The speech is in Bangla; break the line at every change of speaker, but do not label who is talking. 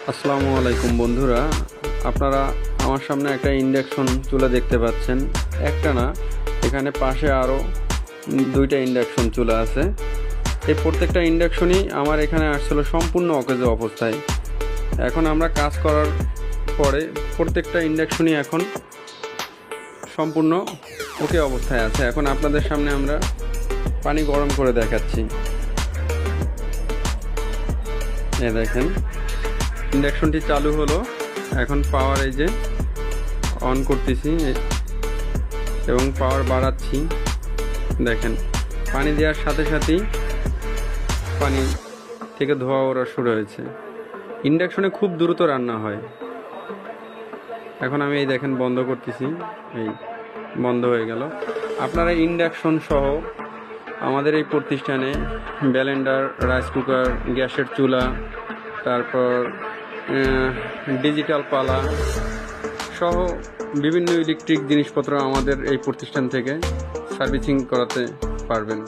আসসালামু আলাইকুম বন্ধুরা, আপনারা আমার সামনে একটা ইন্ডাকশন চুলা দেখতে পাচ্ছেন। একটা না, এখানে পাশে আরও দুইটা ইন্ডাকশন চুলা আছে। এই প্রত্যেকটা ইন্ডাকশনই আমার এখানে আসছিল সম্পূর্ণ অকেজো অবস্থায়। এখন আমরা কাজ করার পরে প্রত্যেকটা ইন্ডাকশনই এখন সম্পূর্ণ ওকে অবস্থায় আছে। এখন আপনাদের সামনে আমরা পানি গরম করে দেখাচ্ছি। দেখেন, ইন্ডাকশনটি চালু হলো। এখন পাওয়ার এই যে অন করতেছি এবং পাওয়ার বাড়াচ্ছি। দেখেন, পানি দেওয়ার সাথে সাথেই পানি থেকে ধোয়া ওরা শুরু হয়েছে। ইন্ডাকশনে খুব দ্রুত রান্না হয়। এখন আমি এই দেখেন বন্ধ করতেছি, এই বন্ধ হয়ে গেল। আপনারা ইন্ডাকশন সহ আমাদের এই প্রতিষ্ঠানে ব্লেন্ডার, রাইস কুকার, গ্যাসের চুলা, তারপর ডিজিটাল পালা সহ বিভিন্ন ইলেকট্রিক জিনিসপত্র আমাদের এই প্রতিষ্ঠান থেকে সার্ভিসিং করাতে পারবেন।